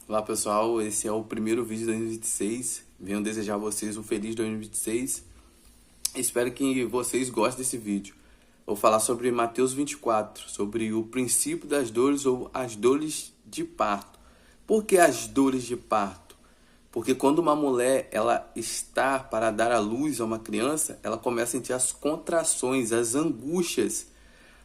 Olá pessoal, esse é o primeiro vídeo de 2026. Venho desejar a vocês um feliz 2026. Espero que vocês gostem desse vídeo. Vou falar sobre Mateus 24, sobre o princípio das dores ou as dores de parto. Por que as dores de parto? Porque quando uma mulher ela está para dar à luz a uma criança, ela começa a sentir as contrações, as angústias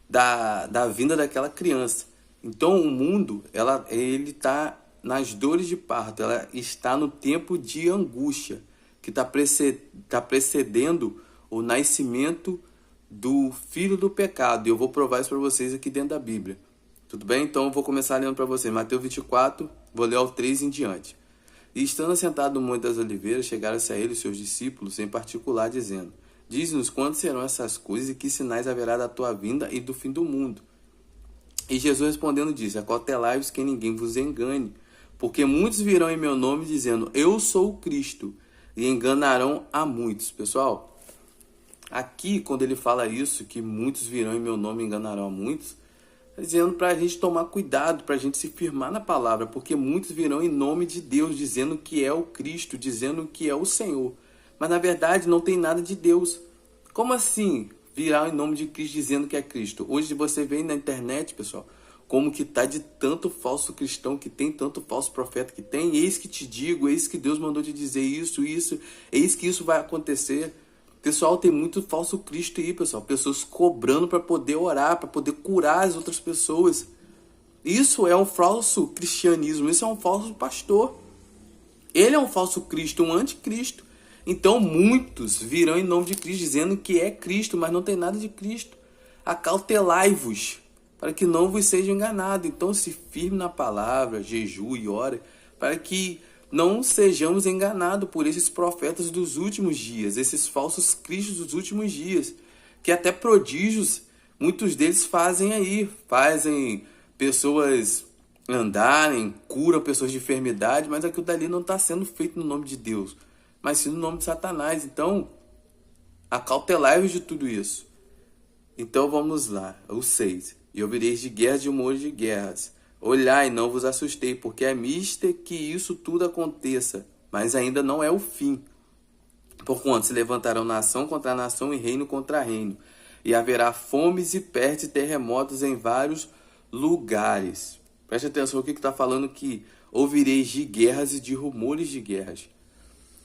da vinda daquela criança. Então o mundo ele está nas dores de parto, ela está no tempo de angústia que está precedendo o nascimento do filho do pecado. E eu vou provar isso para vocês aqui dentro da Bíblia. Tudo bem? Então eu vou começar lendo para vocês Mateus 24, vou ler ao 3 em diante. E estando assentado no Monte das Oliveiras, chegaram-se a ele os seus discípulos, em particular, dizendo: Diz-nos quando serão essas coisas e que sinais haverá da tua vinda e do fim do mundo. E Jesus respondendo disse: Acautelai-vos que ninguém vos engane, porque muitos virão em meu nome dizendo: Eu sou o Cristo, e enganarão a muitos. Pessoal, aqui quando ele fala isso, que muitos virão em meu nome e enganarão a muitos, está dizendo para a gente tomar cuidado, para a gente se firmar na palavra, porque muitos virão em nome de Deus, dizendo que é o Cristo, dizendo que é o Senhor. Mas na verdade não tem nada de Deus. Como assim virar em nome de Cristo dizendo que é Cristo? Hoje você vê na internet, pessoal, como que tá de tanto falso cristão que tem, tanto falso profeta que tem. Eis que te digo, eis que Deus mandou te dizer isso, eis que isso vai acontecer. Pessoal, tem muito falso Cristo aí, pessoal. Pessoas cobrando para poder orar, para poder curar as outras pessoas. Isso é um falso cristianismo, isso é um falso pastor. Ele é um falso Cristo, um anticristo. Então muitos virão em nome de Cristo dizendo que é Cristo, mas não tem nada de Cristo. Acautelai-vos, para que não vos seja enganado. Então se firme na palavra, jejue e ore, para que não sejamos enganados por esses profetas dos últimos dias, esses falsos cristos dos últimos dias, que até prodígios, muitos deles fazem aí, fazem pessoas andarem, curam pessoas de enfermidade, mas aquilo dali não está sendo feito no nome de Deus, mas sim no nome de Satanás. Então, acautelai-vos de tudo isso. Então vamos lá, o 6. E ouvireis de guerras e rumores de guerras. Olhai, não vos assustei, porque é mister que isso tudo aconteça, mas ainda não é o fim. Porquanto se levantarão nação contra nação e reino contra reino, e haverá fomes e pestes e terremotos em vários lugares. Preste atenção, o que está falando que ouvireis de guerras e de rumores de guerras.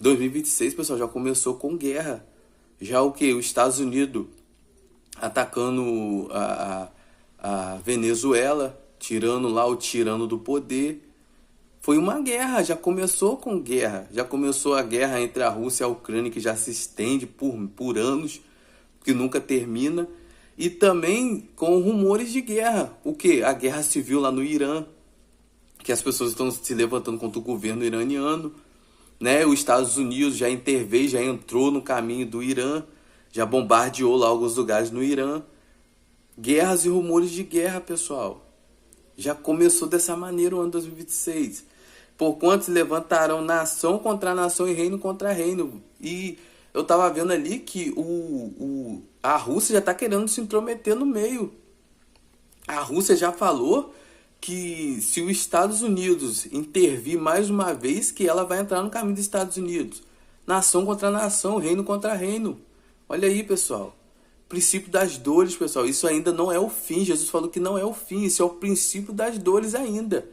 2026, pessoal, já começou com guerra. Já o que? Os Estados Unidos atacando a Venezuela, tirando lá o tirano do poder. Foi uma guerra, já começou com guerra. Já começou a guerra entre a Rússia e a Ucrânia, que já se estende por anos, que nunca termina. E também com rumores de guerra. O que? A guerra civil lá no Irã, que as pessoas estão se levantando contra o governo iraniano. Né? Os Estados Unidos já interveio, já entrou no caminho do Irã, já bombardeou lá alguns lugares no Irã. Guerras e rumores de guerra, pessoal. Já começou dessa maneira o ano 2026. Porquanto se levantarão nação contra nação e reino contra reino. E eu estava vendo ali que a Rússia já está querendo se intrometer no meio. A Rússia já falou que se os Estados Unidos intervir mais uma vez, que ela vai entrar no caminho dos Estados Unidos. Nação contra nação, reino contra reino. Olha aí, pessoal. Princípio das dores, pessoal. Isso ainda não é o fim. Jesus falou que não é o fim. Isso é o princípio das dores ainda.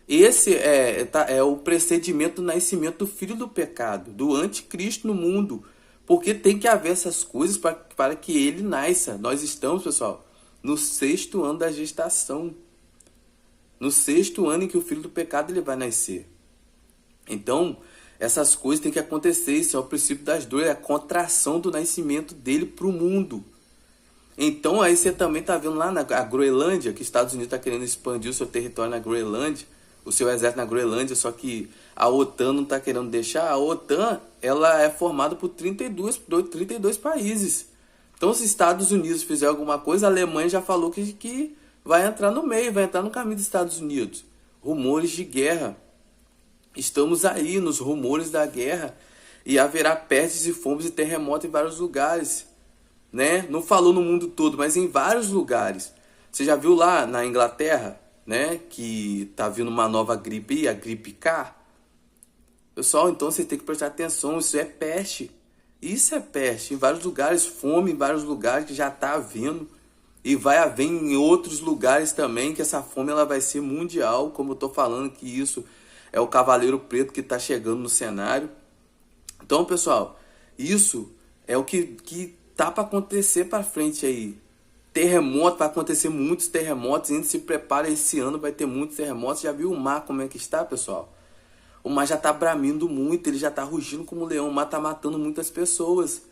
Esse é o precedimento do nascimento do filho do pecado, do anticristo no mundo. Porque tem que haver essas coisas para que ele nasça. Nós estamos, pessoal, no 6º ano da gestação. No 6º ano em que o filho do pecado ele vai nascer. Então, essas coisas têm que acontecer. Isso é o princípio das dores, é a contração do nascimento dele para o mundo. Então, aí você também está vendo lá na Groenlândia, que os Estados Unidos está querendo expandir o seu território na Groenlândia, o seu exército na Groenlândia, só que a OTAN não está querendo deixar. A OTAN ela é formada por 32 países. Então, se os Estados Unidos fizer alguma coisa, a Alemanha já falou que vai entrar no meio, vai entrar no caminho dos Estados Unidos. Rumores de guerra. Estamos aí nos rumores da guerra. E haverá pestes e fomes e terremotos em vários lugares. Né? Não falou no mundo todo, mas em vários lugares. Você já viu lá na Inglaterra, né? Que tá vindo uma nova gripe aí, a gripe K. Pessoal, então você tem que prestar atenção, isso é peste. Isso é peste. Em vários lugares, fome em vários lugares que já tá havendo. E vai haver em outros lugares também, que essa fome ela vai ser mundial. Como eu tô falando que isso é o Cavaleiro Preto que tá chegando no cenário. Então, pessoal, isso é o que tá para acontecer para frente aí. Terremoto, vai acontecer muitos terremotos. A gente se prepara, esse ano vai ter muitos terremotos. Já viu o mar como é que está, pessoal? O mar já tá bramindo muito, ele já tá rugindo como um leão. O mar tá matando muitas pessoas.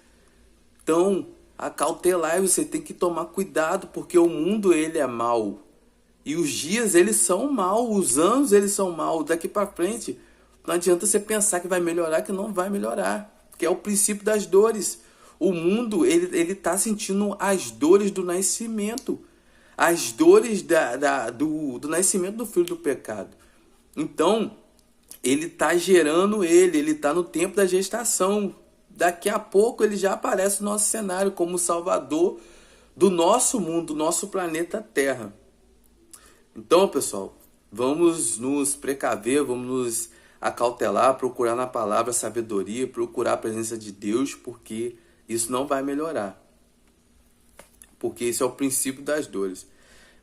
Então, acautelar, você tem que tomar cuidado, porque o mundo ele é mau. E os dias eles são maus, os anos eles são maus. Daqui para frente, não adianta você pensar que vai melhorar, que não vai melhorar. Que é o princípio das dores. O mundo, ele tá sentindo as dores do nascimento. As dores do nascimento do filho do pecado. Então, ele tá gerando ele tá no tempo da gestação. Daqui a pouco ele já aparece no nosso cenário como o salvador do nosso mundo, do nosso planeta Terra. Então, pessoal, vamos nos precaver, vamos nos acautelar, procurar na palavra sabedoria, procurar a presença de Deus, porque isso não vai melhorar. Porque isso é o princípio das dores.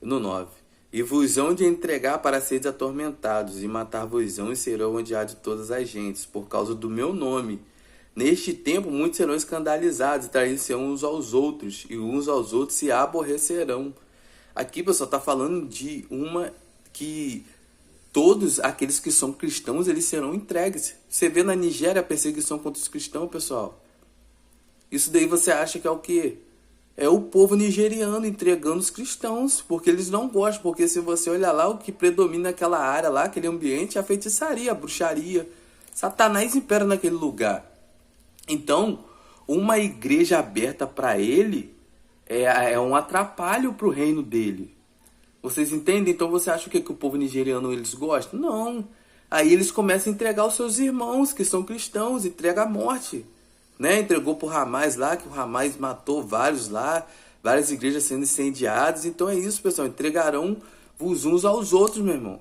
No 9. E vos hão de entregar para seres atormentados, e matar-vos-ão e serão odiados de todas as gentes, por causa do meu nome. Neste tempo muitos serão escandalizados, e trair-se uns aos outros, e uns aos outros se aborrecerão. Aqui, pessoal, está falando de uma que todos aqueles que são cristãos, eles serão entregues. Você vê na Nigéria a perseguição contra os cristãos, pessoal. Isso daí você acha que é o quê? É o povo nigeriano entregando os cristãos, porque eles não gostam. Porque se você olhar lá, o que predomina naquela área lá, aquele ambiente, é a feitiçaria, a bruxaria. Satanás impera naquele lugar. Então, uma igreja aberta para ele é um atrapalho para o reino dele. Vocês entendem? Então você acha que o povo nigeriano eles gostam? Não. Aí eles começam a entregar os seus irmãos que são cristãos, entrega a morte. Né? Entregou pro Hamas lá, que o Hamas matou vários lá, várias igrejas sendo incendiadas. Então é isso, pessoal, entregarão os uns aos outros, meu irmão.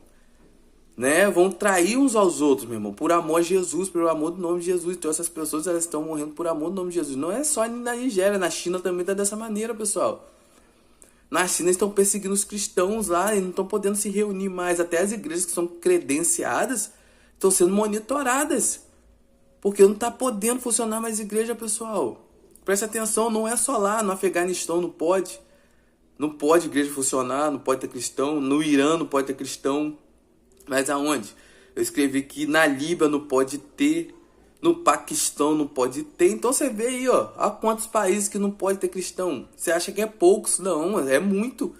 Né? Vão trair uns aos outros, meu irmão, por amor a Jesus, pelo amor do nome de Jesus. Então essas pessoas elas estão morrendo por amor do nome de Jesus. Não é só na Nigéria, na China também tá dessa maneira, pessoal. Na China estão perseguindo os cristãos lá e não estão podendo se reunir mais. Até as igrejas que são credenciadas estão sendo monitoradas. Porque não está podendo funcionar mais igreja, pessoal. Preste atenção, não é só lá no Afeganistão, não pode. Não pode igreja funcionar, não pode ter cristão. No Irã não pode ter cristão. Mas aonde? Eu escrevi que na Líbia não pode ter. No Paquistão não pode ter. Então você vê aí, ó. Há quantos países que não pode ter cristão? Você acha que é poucos? Não, é muito.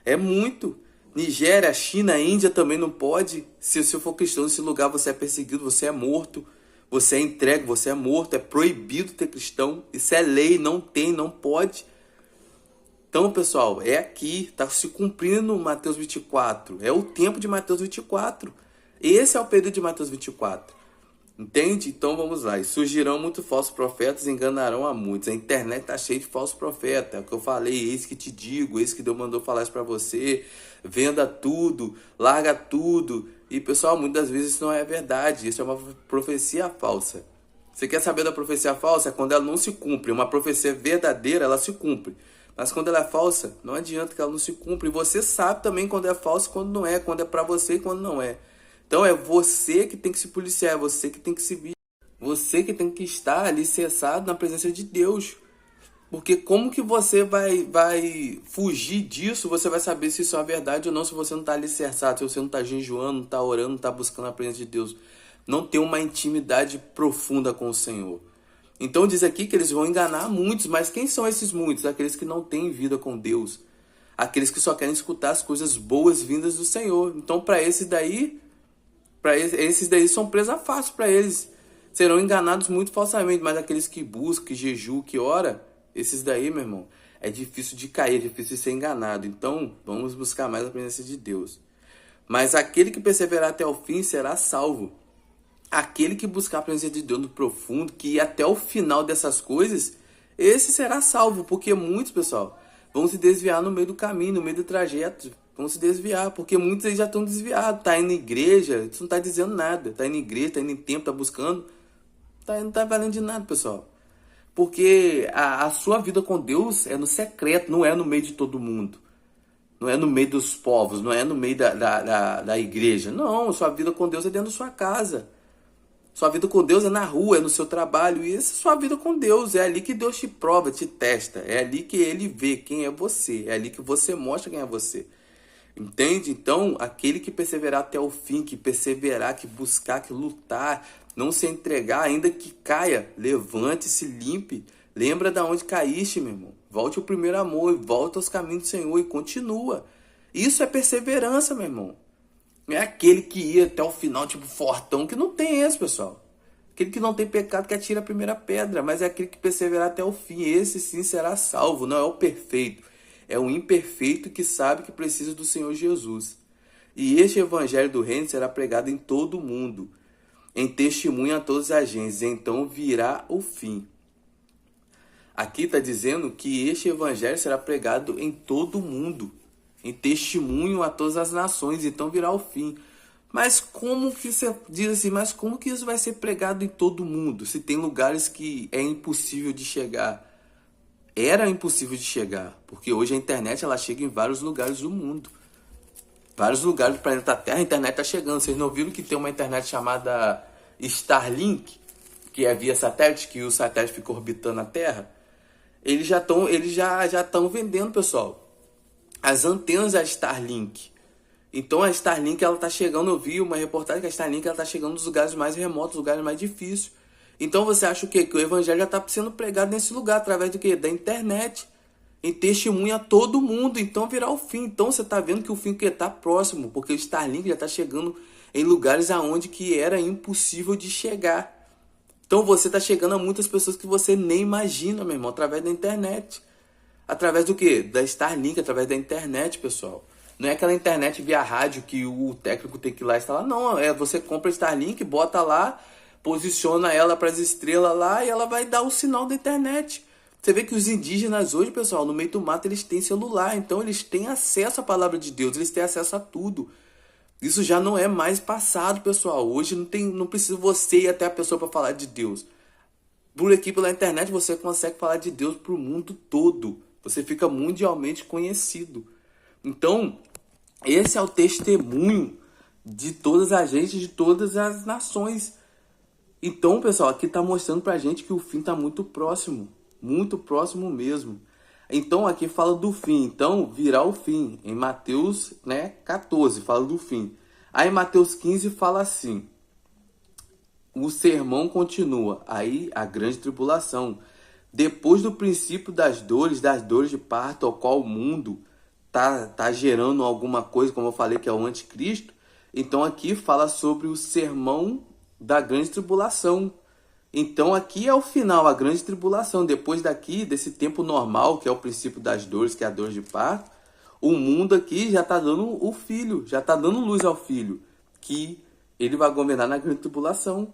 É muito. Nigéria, China, Índia também não pode. Se você for cristão nesse lugar, você é perseguido, você é morto. Você é entregue, você é morto, é proibido ter cristão. Isso é lei, não tem, não pode. Então, pessoal, é aqui, está se cumprindo Mateus 24. É o tempo de Mateus 24. Esse é o período de Mateus 24. Entende? Então vamos lá. E surgirão muitos falsos profetas e enganarão a muitos. A internet está cheia de falsos profetas. É o que eu falei, eis que te digo, eis que Deus mandou falar isso para você. Venda tudo, larga tudo. E pessoal, muitas vezes isso não é verdade. Isso é uma profecia falsa. Você quer saber da profecia falsa? É quando ela não se cumpre. Uma profecia verdadeira, ela se cumpre. Mas quando ela é falsa, não adianta que ela não se cumpra. E você sabe também quando é falsa e quando não é. Quando é para você e quando não é. Então é você que tem que se policiar. É você que tem que se vir. Você que tem que estar alicerçado na presença de Deus. Porque como que você vai fugir disso? Você vai saber se isso é verdade ou não, se você não está alicerçado, se você não está jejuando, não está orando, não está buscando a presença de Deus. Não tem uma intimidade profunda com o Senhor. Então diz aqui que eles vão enganar muitos, mas quem são esses muitos? Aqueles que não têm vida com Deus. Aqueles que só querem escutar as coisas boas vindas do Senhor. Então para esses daí são presa fácil para eles. Serão enganados muito falsamente, mas aqueles que buscam, que jejuam, que oram, esses daí, meu irmão, é difícil de cair, é difícil de ser enganado. Então, vamos buscar mais a presença de Deus. Mas aquele que perseverar até o fim será salvo. Aquele que buscar a presença de Deus no profundo, que ir até o final dessas coisas, esse será salvo. Porque muitos, pessoal, vão se desviar no meio do caminho, no meio do trajeto. Vão se desviar, porque muitos aí já estão desviados. Tá indo na igreja, isso não tá dizendo nada. Tá indo na igreja, tá indo em templo, tá buscando. Não tá valendo de nada, pessoal. Porque a sua vida com Deus é no secreto, não é no meio de todo mundo. Não é no meio dos povos, não é no meio da igreja. Não, sua vida com Deus é dentro da sua casa. Sua vida com Deus é na rua, é no seu trabalho. E essa é sua vida com Deus. É ali que Deus te prova, te testa. É ali que Ele vê quem é você. É ali que você mostra quem é você. Entende? Então, aquele que perseverar até o fim, que perseverar, que buscar, que lutar, não se entregar, ainda que caia, levante-se, limpe. Lembra da onde caíste, meu irmão. Volte ao primeiro amor e volta aos caminhos do Senhor e continua. Isso é perseverança, meu irmão. Não é aquele que ia até o final, tipo fortão, que não tem esse, pessoal. Aquele que não tem pecado que atira a primeira pedra, mas é aquele que perseverar até o fim. Esse sim será salvo, não é o perfeito. É o imperfeito que sabe que precisa do Senhor Jesus. E este evangelho do reino será pregado em todo o mundo, em testemunho a todas as gentes, então virá o fim. Aqui está dizendo que este evangelho será pregado em todo o mundo, em testemunho a todas as nações, então virá o fim. Mas como que você diz assim, mas como que isso vai ser pregado em todo o mundo, se tem lugares que é impossível de chegar? Era impossível de chegar, porque hoje a internet ela chega em vários lugares do mundo. Vários lugares do planeta Terra, a internet está chegando. Vocês não viram que tem uma internet chamada Starlink, que é via satélite, que o satélite fica orbitando a Terra? Eles já estão vendendo, pessoal, as antenas da Starlink. Então a Starlink ela está chegando, eu vi uma reportagem que a Starlink ela está chegando nos lugares mais remotos, lugares mais difíceis. Então você acha o quê? Que o evangelho já está sendo pregado nesse lugar, através do quê? Da internet. Em testemunho a todo mundo. Então virá o fim. Então você está vendo que o fim está próximo, porque o Starlink já está chegando em lugares aonde que era impossível de chegar. Então você está chegando a muitas pessoas que você nem imagina, meu irmão, através da internet. Através do quê? Da Starlink, através da internet, pessoal. Não é aquela internet via rádio que o técnico tem que ir lá instalar. Não, é você compra a Starlink, bota lá, posiciona ela para as estrelas lá e ela vai dar o sinal da internet. Você vê que os indígenas hoje, pessoal, no meio do mato, eles têm celular. Então eles têm acesso à palavra de Deus, eles têm acesso a tudo. Isso já não é mais passado, pessoal. Hoje não precisa você ir até a pessoa para falar de Deus. Por aqui, pela internet, você consegue falar de Deus para o mundo todo. Você fica mundialmente conhecido. Então, esse é o testemunho de todas as gentes, de todas as nações. Então, pessoal, aqui está mostrando para a gente que o fim está muito próximo mesmo. Então, aqui fala do fim. Então, virá o fim. Em Mateus 14, fala do fim. Aí, em Mateus 15, fala assim. O sermão continua. Aí, a grande tribulação. Depois do princípio das dores de parto, ao qual o mundo tá gerando alguma coisa, como eu falei, que é o anticristo. Então, aqui fala sobre o sermão da grande tribulação. Então aqui é o final, a grande tribulação. Depois daqui, desse tempo normal, que é o princípio das dores, que é a dor de parto, o mundo aqui já está dando o filho, já está dando luz ao filho, que ele vai governar na grande tribulação.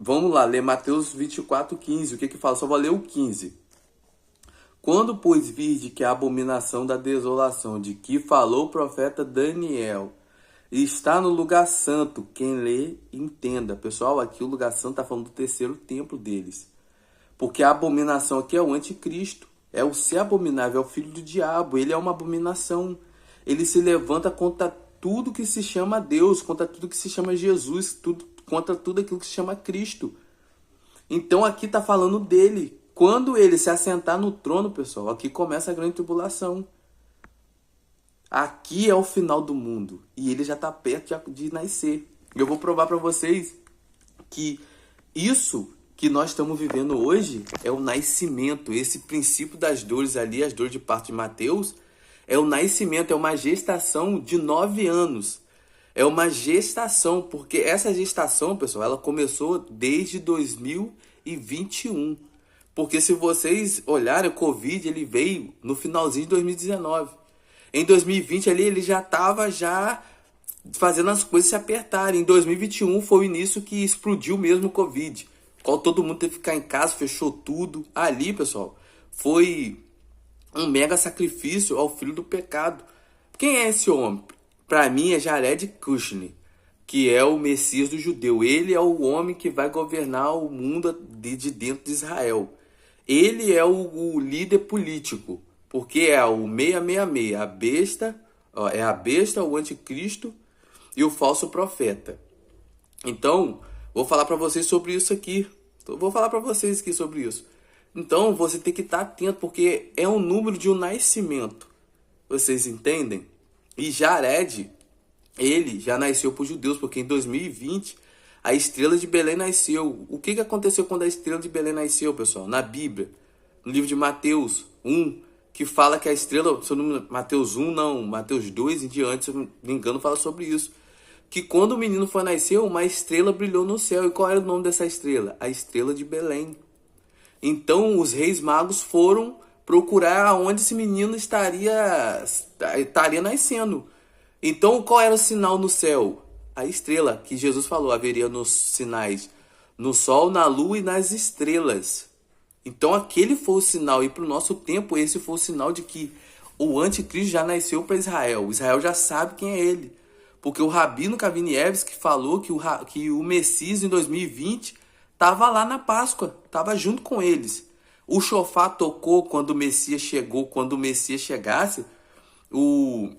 Vamos lá, ler Mateus 24, 15. O que fala? Só vou ler o 15. Quando, pois, virde que a abominação da desolação, de que falou o profeta Daniel, e está no lugar santo, quem lê, entenda. Pessoal, aqui o lugar santo está falando do terceiro templo deles. Porque a abominação aqui é o anticristo. É o ser abominável, é o filho do diabo. Ele é uma abominação. Ele se levanta contra tudo que se chama Deus, contra tudo que se chama Jesus, contra tudo aquilo que se chama Cristo. Então aqui está falando dele. Quando ele se assentar no trono, pessoal, aqui começa a grande tribulação. Aqui é o final do mundo. E ele já está perto de nascer. Eu vou provar para vocês que isso que nós estamos vivendo hoje é o nascimento. Esse princípio das dores ali, as dores de parto de Mateus, é o nascimento, é uma gestação de 9 anos. É uma gestação, porque essa gestação, pessoal, ela começou desde 2021. Porque se vocês olharem, o Covid ele veio no finalzinho de 2019. Em 2020 ali ele já estava fazendo as coisas se apertarem. Em 2021 foi o início que explodiu mesmo o Covid. Qual todo mundo teve que ficar em casa, fechou tudo. Ali, pessoal, foi um mega sacrifício ao filho do pecado. Quem é esse homem? Para mim é Jared Kushner, que é o Messias do judeu. Ele é o homem que vai governar o mundo de dentro de Israel. Ele é o líder político, porque é o 666, a besta, ó, é a besta, o anticristo e o falso profeta. Então, vou falar para vocês sobre isso aqui. Vou falar para vocês aqui sobre isso. Então, você tem que estar atento, porque é um número de um nascimento. Vocês entendem? E Jared, ele já nasceu para os judeus, porque em 2020 a estrela de Belém nasceu. O que aconteceu quando a estrela de Belém nasceu, pessoal? Na Bíblia, no livro de Mateus 1, que fala que a estrela, se eu não, Mateus 1 não, Mateus 2 em diante, se eu não me engano, fala sobre isso. Que quando o menino foi nascer, uma estrela brilhou no céu. E qual era o nome dessa estrela? A estrela de Belém. Então os reis magos foram procurar onde esse menino estaria nascendo. Então qual era o sinal no céu? A estrela, que Jesus falou, haveria nos sinais no sol, na lua e nas estrelas. Então aquele foi o sinal, e para o nosso tempo esse foi o sinal de que o anticristo já nasceu para Israel. Israel já sabe quem é ele. Porque o Rabino Kavinievski falou que o Messias em 2020 estava lá na Páscoa, estava junto com eles. O shofar tocou quando o Messias chegou, quando o Messias chegasse, o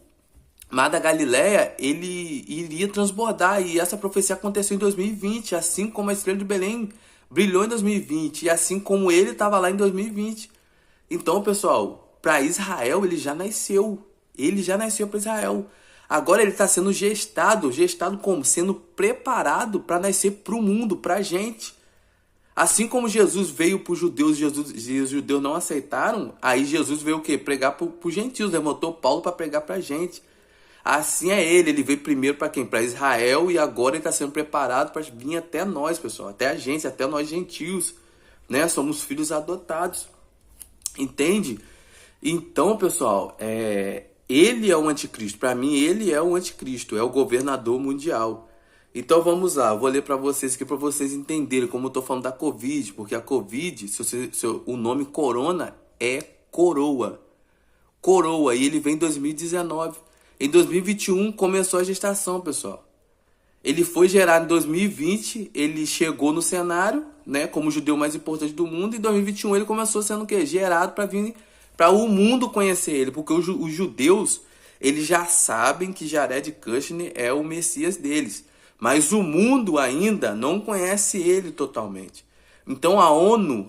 Mar da Galileia, ele iria transbordar, e essa profecia aconteceu em 2020, assim como a estrela de Belém brilhou em 2020, e assim como ele estava lá em 2020. Então, pessoal, para Israel ele já nasceu para Israel. Agora ele está sendo gestado como? Sendo preparado para nascer para o mundo, para a gente. Assim como Jesus veio para os judeus e os judeus não aceitaram, aí Jesus veio o quê? Pregar para os gentios, levantou Paulo para pregar para a gente. Assim é ele veio primeiro para quem? Para Israel, e agora ele está sendo preparado para vir até nós, pessoal, até a gente, até nós gentios, né? Somos filhos adotados, entende? Então, pessoal, ele é o anticristo. Para mim, ele é o anticristo, é o governador mundial. Então vamos lá, eu vou ler para vocês aqui para vocês entenderem como eu estou falando da Covid, porque a Covid, o nome corona é coroa. Coroa, e ele vem em 2019. Em 2021 começou a gestação, pessoal. Ele foi gerado em 2020, ele chegou no cenário, né, como o judeu mais importante do mundo, e em 2021 ele começou sendo o quê? Gerado para vir para o mundo conhecer ele, porque os judeus, eles já sabem que Jared Kushner é o Messias deles, mas o mundo ainda não conhece ele totalmente. Então a ONU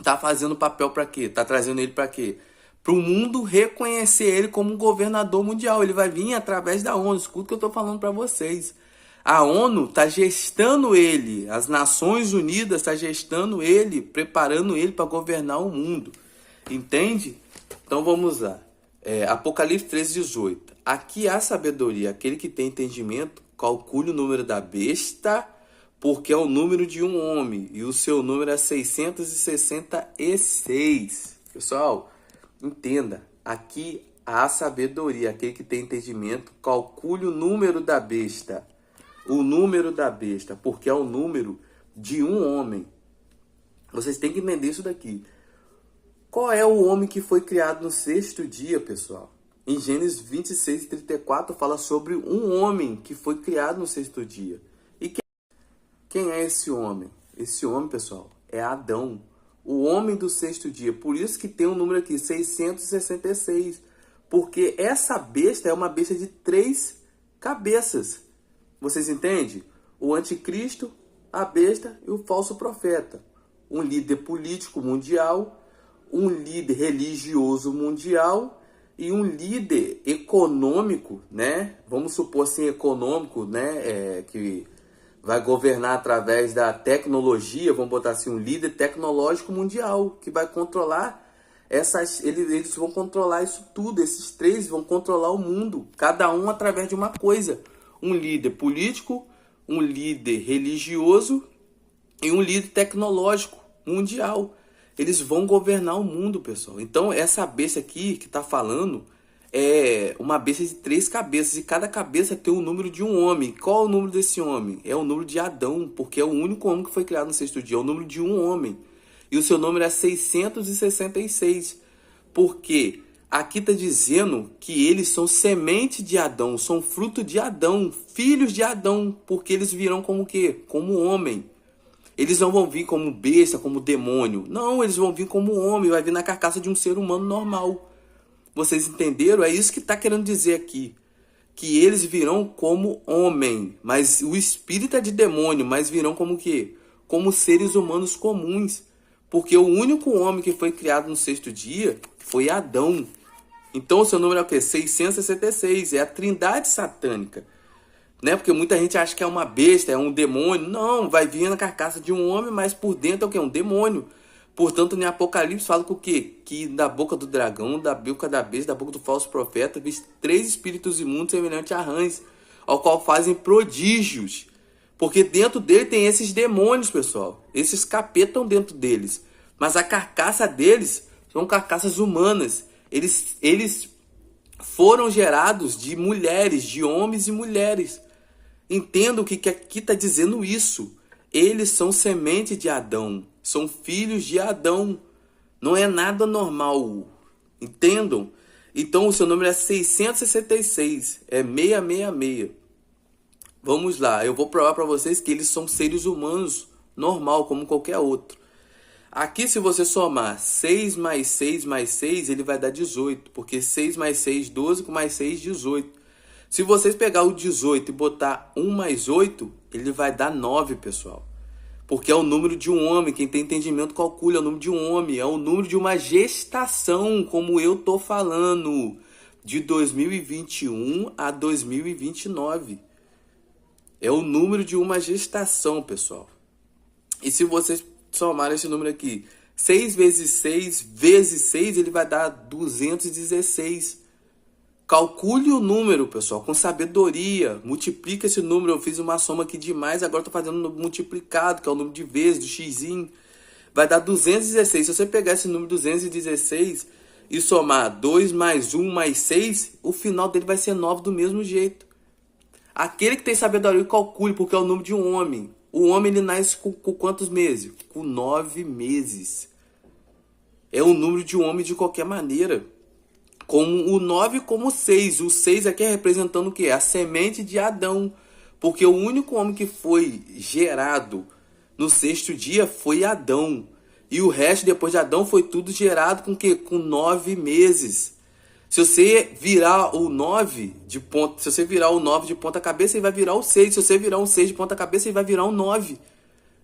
tá fazendo papel para quê? Tá trazendo ele para quê? Para o mundo reconhecer ele como um governador mundial. Ele vai vir através da ONU. Escuta o que eu estou falando para vocês. A ONU está gestando ele. As Nações Unidas estão gestando ele, preparando ele para governar o mundo. Entende? Então vamos lá. Apocalipse 13:18. Aqui há sabedoria. Aquele que tem entendimento, calcule o número da besta, porque é o número de um homem. E o seu número é 666. Pessoal, entenda, aqui há sabedoria, aquele que tem entendimento, calcule o número da besta. O número da besta, porque é o número de um homem. Vocês têm que entender isso daqui. Qual é o homem que foi criado no sexto dia, pessoal? Em Gênesis 26:34 fala sobre um homem que foi criado no sexto dia. E quem é esse homem? Esse homem, pessoal, é Adão. O homem do sexto dia. Por isso que tem um número aqui, 666. Porque essa besta é uma besta de 3 cabeças. Vocês entendem? O anticristo, a besta e o falso profeta. Um líder político mundial, um líder religioso mundial e um líder econômico, né? Vamos supor assim, econômico, né? Que vai governar através da tecnologia, vamos botar assim, um líder tecnológico mundial, que vai controlar eles vão controlar isso tudo, esses 3 vão controlar o mundo, cada um através de uma coisa. Um líder político, um líder religioso e um líder tecnológico mundial. Eles vão governar o mundo, pessoal. Então essa besta aqui que está falando é uma besta de 3 cabeças, e cada cabeça tem o número de um homem. Qual é o número desse homem? É o número de Adão, porque é o único homem que foi criado no sexto dia, é o número de um homem. E o seu número é 666, porque Aqui está dizendo que eles são semente de Adão, são fruto de Adão, filhos de Adão, porque eles virão como o quê? Como homem. Eles não vão vir como besta, como demônio. Não, eles vão vir como homem, vai vir na carcaça de um ser humano normal. Vocês entenderam? É isso que está querendo dizer aqui. Que eles virão como homem, mas o espírito é de demônio, mas virão como o quê? Como seres humanos comuns. Porque o único homem que foi criado no sexto dia foi Adão. Então o seu número é o quê? 666, é a trindade satânica. Né? Porque muita gente acha que é uma besta, é um demônio. Não, vai vir na carcaça de um homem, mas por dentro é o quê? Um demônio. Portanto, em Apocalipse fala que o quê? Que da boca do dragão, da boca da besta, da boca do falso profeta, vem 3 espíritos imundos semelhantes a rãs, ao qual fazem prodígios. Porque dentro dele tem esses demônios, pessoal. Esses capetas estão dentro deles. Mas a carcaça deles são carcaças humanas. Eles foram gerados de mulheres, de homens e mulheres. Entendam que aqui está dizendo isso. Eles são semente de Adão. São filhos de Adão. Não é nada normal. Entendam? Então o seu número é 666. É 666. Vamos lá. Eu vou provar para vocês que eles são seres humanos normal, como qualquer outro. Aqui, se você somar 6 mais 6 mais 6, ele vai dar 18. Porque 6 mais 6, 12, com mais 6, 18. Se vocês pegar o 18 e botar 1 mais 8, ele vai dar 9, pessoal. Porque é o número de um homem. Quem tem entendimento calcula, é o número de um homem. É o número de uma gestação, como eu tô falando. De 2021 a 2029. É o número de uma gestação, pessoal. E se vocês somarem esse número aqui, 6 vezes 6 vezes 6, ele vai dar 216. Calcule o número, pessoal, com sabedoria. Multiplica esse número. Eu fiz uma soma aqui demais, agora estou fazendo um multiplicado, que é o número de vezes, do xzinho. Vai dar 216. Se você pegar esse número 216 e somar 2 mais 1 mais 6, o final dele vai ser 9 do mesmo jeito. Aquele que tem sabedoria, calcule, porque é o número de um homem. O homem, ele nasce com quantos meses? Com 9 meses. É o número de um homem de qualquer maneira. Como o 9 como o 6. O 6 aqui é representando o quê? A semente de Adão. Porque o único homem que foi gerado no sexto dia foi Adão. E o resto, depois de Adão, foi tudo gerado com o quê? Com 9 meses. Se você virar o 9 de ponta, se você virar o 9 de ponta cabeça, ele vai virar o 6. Se você virar um 6 de ponta cabeça, ele vai virar um 9.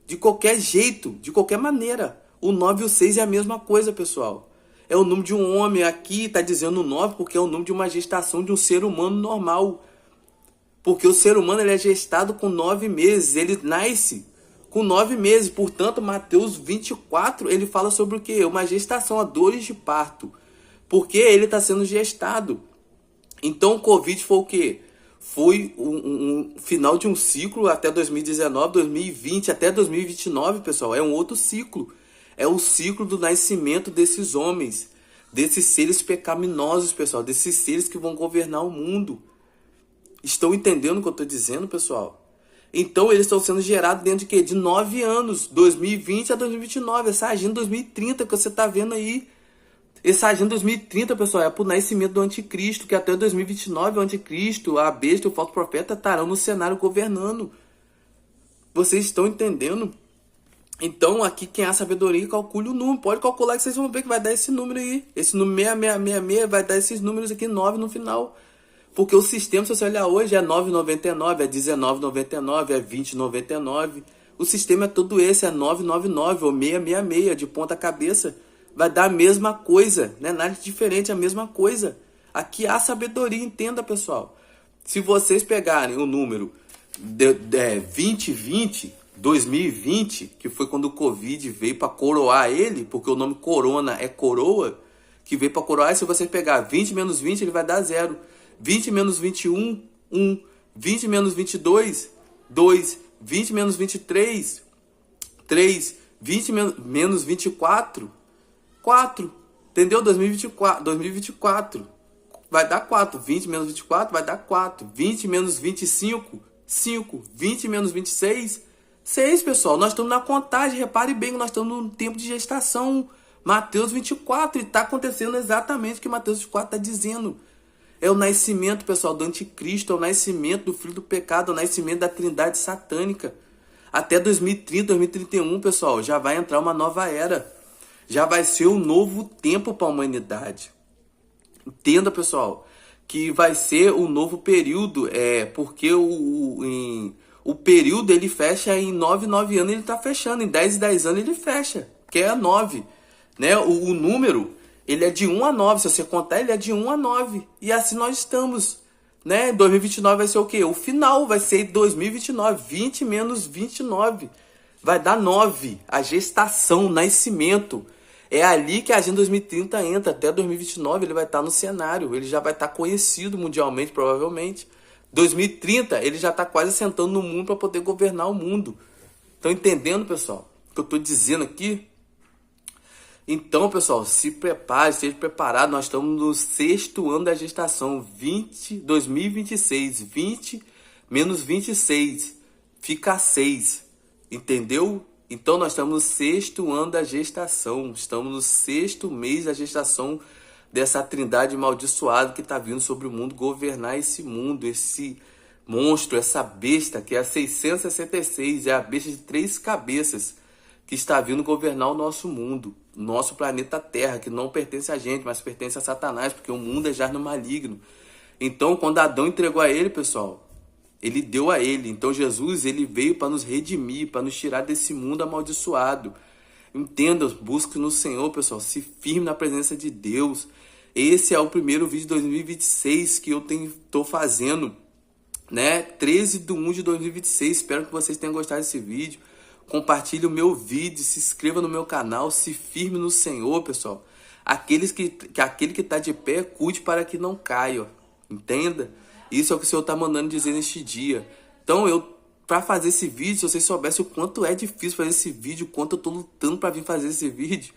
De qualquer jeito, de qualquer maneira. O 9 e o 6 é a mesma coisa, pessoal. É o número de um homem. Aqui está dizendo 9 porque é o número de uma gestação de um ser humano normal. Porque o ser humano, ele é gestado com 9 meses. Ele nasce com 9 meses. Portanto, Mateus 24, ele fala sobre o quê? Uma gestação, a dores de parto. Porque ele está sendo gestado. Então o Covid foi o quê? Foi um final de um ciclo até 2019, 2020, até 2029, pessoal. É um outro ciclo. É o ciclo do nascimento desses homens. Desses seres pecaminosos, pessoal. Desses seres que vão governar o mundo. Estão entendendo o que eu estou dizendo, pessoal? Então eles estão sendo gerados dentro de quê? De 9 anos. 2020 a 2029. Essa agenda 2030 que você está vendo aí. Essa agenda 2030, pessoal, é para o nascimento do anticristo, que até 2029 o anticristo, a besta e o falso profeta estarão no cenário governando. Vocês estão entendendo? Então, aqui quem há sabedoria, calcule o número. Pode calcular que vocês vão ver que vai dar esse número aí. Esse número 6666 vai dar esses números aqui, 9 no final. Porque o sistema, se você olhar hoje, é 9,99, é 19,99, é 20,99. O sistema é todo esse, é 999 ou 666, de ponta cabeça. Vai dar a mesma coisa, né? Nada de diferente, a mesma coisa. Aqui há sabedoria, entenda, pessoal. Se vocês pegarem o número 2020, 2020, que foi quando o Covid veio para coroar ele, porque o nome corona é coroa, que veio para coroar, se você pegar 20 menos 20, ele vai dar 0. 20 menos 21, 1. 20 menos 22, 2. 20 menos 23, 3. 20 menos 24, 4, entendeu? 2024 vai dar 4, 20 menos 24 vai dar 4, 20 menos 25, 5, 20 menos 26, 6, pessoal. Nós estamos na contagem, repare bem que nós estamos num tempo de gestação, Mateus 24, e está acontecendo exatamente o que Mateus 24 está dizendo. É o nascimento, pessoal, do anticristo, é o nascimento do filho do pecado, é o nascimento da trindade satânica. Até 2030, 2031, pessoal, já vai entrar uma nova era. Já vai ser um novo tempo para a humanidade. Entenda, pessoal, que vai ser um novo período, porque o período ele fecha em 9 anos, ele está fechando, em 10 anos ele fecha, que é 9, né? O número, ele é de 1 a 9, se você contar, ele é de 1 a 9, e assim nós estamos, né? 2029 vai ser o quê? O final vai ser 2029, 20 menos 29, vai dar 9, a gestação, o nascimento. É ali que a Agenda 2030 entra. Até 2029 ele vai estar no cenário. Ele já vai estar conhecido mundialmente, provavelmente. 2030 ele já está quase sentando no mundo para poder governar o mundo. Estão entendendo, pessoal? O que eu estou dizendo aqui? Então, pessoal, se prepare, esteja preparado. Nós estamos no 6º ano da gestação. 2026. 20 menos 26 fica 6. Entendeu? Então nós estamos no 6º ano da gestação, estamos no 6º mês da gestação dessa trindade amaldiçoada que está vindo sobre o mundo, governar esse mundo, esse monstro, essa besta que é a 666, é a besta de 3 cabeças que está vindo governar o nosso mundo, nosso planeta Terra, que não pertence a gente, mas pertence a Satanás, porque o mundo é jarno maligno. Então quando Adão entregou a ele, pessoal, ele deu a ele. Então Jesus, ele veio para nos redimir, para nos tirar desse mundo amaldiçoado. Entenda, busque no Senhor, pessoal. Se firme na presença de Deus. Esse é o primeiro vídeo de 2026 que eu estou fazendo, né? 13/1/2026. Espero que vocês tenham gostado desse vídeo. Compartilhe o meu vídeo, se inscreva no meu canal, se firme no Senhor, pessoal. Aquele que está de pé, cuide para que não caia. Entenda? Isso é o que o Senhor está mandando dizer neste dia. Então, para fazer esse vídeo, se vocês soubessem o quanto é difícil fazer esse vídeo, o quanto eu estou lutando para vir fazer esse vídeo,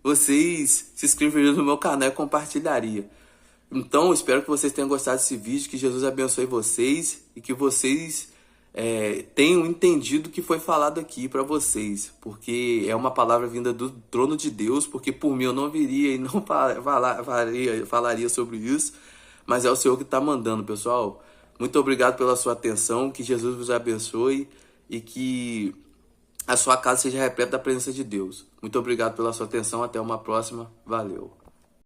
vocês se inscreveriam no meu canal e compartilhariam. Então, espero que vocês tenham gostado desse vídeo, que Jesus abençoe vocês e que vocês tenham entendido o que foi falado aqui para vocês, porque é uma palavra vinda do trono de Deus, porque por mim eu não viria e não falaria sobre isso, mas é o Senhor que está mandando, pessoal. Muito obrigado pela sua atenção, que Jesus vos abençoe e que a sua casa seja repleta da presença de Deus. Muito obrigado pela sua atenção, até uma próxima, valeu.